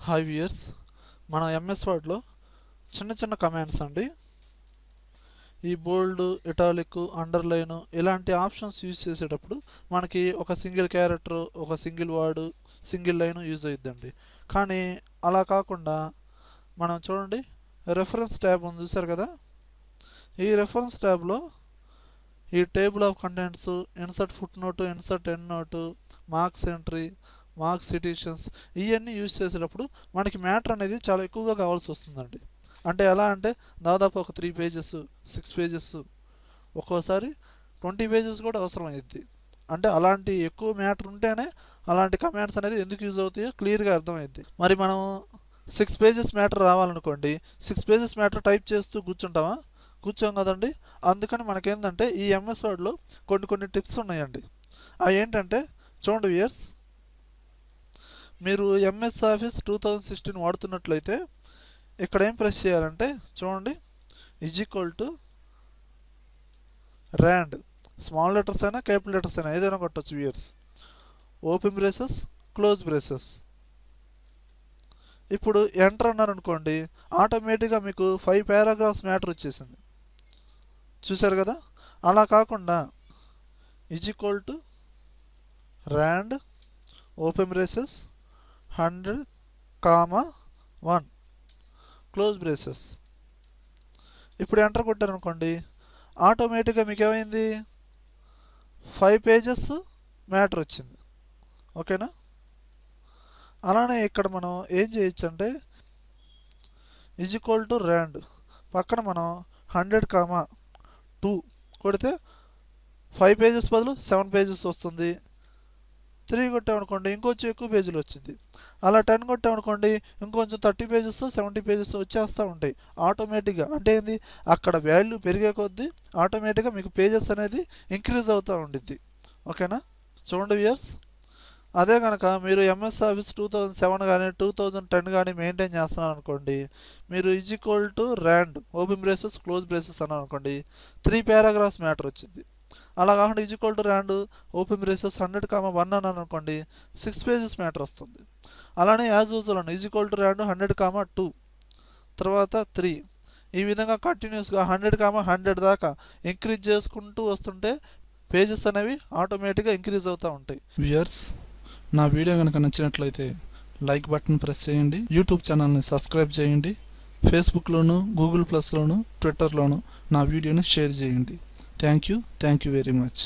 Hi viewers, మన MS వర్డ్లో చిన్న చిన్న కమాండ్స్ అండి. ఈ బోల్డ్, ఇటాలిక్, అండర్లైన్ ఇలాంటి ఆప్షన్స్ యూజ్ చేసేటప్పుడు మనకి ఒక సింగిల్ క్యారెక్టర్, ఒక single word, single line use అవుతుందండి. కానీ అలా కాకుండా మనం చూడండి, రెఫరెన్స్ ట్యాబ్ ఉంది చూసారు కదా. ఈ రెఫరెన్స్ ట్యాబ్లో ఈ table of contents, insert footnote, insert endnote, marks entry, marks citations ఇవన్నీ యూజ్ చేసేటప్పుడు మనకి మ్యాటర్ అనేది చాలా ఎక్కువగా కావాల్సి వస్తుందండి. అంటే ఎలా అంటే దాదాపు ఒక 3 పేజెస్, 6 పేజెస్, ఒక్కోసారి 20 పేజెస్ కూడా అవసరం అయ్యిద్ది. అంటే అలాంటి ఎక్కువ మ్యాటర్ ఉంటేనే అలాంటి కమాండ్స్ అనేది ఎందుకు యూజ్ అవుతాయో క్లియర్గా అర్థమైద్ది. మరి మనం 6 పేజెస్ మ్యాటర్ రావాలనుకోండి, 6 పేజెస్ మ్యాటర్ టైప్ చేస్తూ కూర్చుంటామా? కూర్చోం కదండి. అందుకని మనకేంటంటే ఈ ఎంఎస్ వర్డ్లో కొన్ని టిప్స్ ఉన్నాయండి. అవి ఏంటంటే చూడండి వ్యూయర్స్, మీరు ఎంఎస్ ఆఫీస్ 2016 వాడుతున్నట్లయితే ఇక్కడ ఏం ప్రెస్ చేయాలంటే చూడండి, = ర్యాండ్, స్మాల్ లెటర్స్ అయినా క్యాపిటల్ లెటర్స్ అయినా ఏదైనా కొట్టచ్చు viewers. Open braces, close braces. ఇప్పుడు ఎంటర్ అన్నారనుకోండి, ఆటోమేటిక్గా మీకు 5 పారాగ్రాఫ్స్ మ్యాటర్ వచ్చేసింది. చూసారు కదా. అలా కాకుండా = rand, open braces, 100,1 close braces. ఇప్పుడు ఎంటర్ కొట్టారనుకోండి, ఆటోమేటిక్గా మీకు ఏమైంది, 5 పేజెస్ మ్యాటర్ వచ్చింది. ఓకేనా. అలానే ఇక్కడ మనం ఏం చేయొచ్చు అంటే = ర్యాండ్ పక్కన మనం 100,2 కొడితే 5 పేజెస్ బదులు 7 పేజెస్ వస్తుంది. 3 కొట్టామనుకోండి ఇంకొంచెం ఎక్కువ పేజీలు వచ్చింది. అలా 10 కొట్టామనుకోండి ఇంకొంచెం 30 పేజెస్, 70 పేజెస్ వచ్చేస్తూ ఉంటాయి ఆటోమేటిక్గా. అంటే ఏంది, అక్కడ వాల్యూ పెరిగే కొద్దీ ఆటోమేటిక్గా మీకు పేజెస్ అనేది ఇంక్రీజ్ అవుతూ ఉండిద్ది. ఓకేనా. చూడండి వ్యూయర్స్, అదే కనుక మీరు ఎంఎస్ ఆఫీస్ 2007 కానీ 2010 కానీ మెయింటైన్ చేస్తున్నారు అనుకోండి, మీరు = rand, open braces, close braces అన్నారు అనుకోండి, 3 పారాగ్రాఫ్స్ మ్యాటర్ వచ్చింది. అలా కాకుండా = ర్యాండ్, ఓపెన్ బ్రేసెస్, 100,1 అన్నారు అనుకోండి, 6 పేజెస్ మ్యాటర్ వస్తుంది. అలానే యాజ్ యూజువల్ అండి, = ర్యాండ్, 100,2 తర్వాత 3 ఈ విధంగా కంటిన్యూస్గా 100,100 దాకా ఇంక్రీజ్ చేసుకుంటూ వస్తుంటే పేజెస్ అనేవి ఆటోమేటిక్గా ఇంక్రీజ్ అవుతూ ఉంటాయి. వ్యూయర్స్, నా వీడియో కనుక నచ్చినట్లయితే లైక్ బటన్ ప్రెస్ చేయండి, యూట్యూబ్ ఛానల్ని సబ్స్క్రైబ్ చేయండి, ఫేస్బుక్లోను, గూగుల్+లోను, ట్విట్టర్లోను నా వీడియోని షేర్ చేయండి. Thank you very much.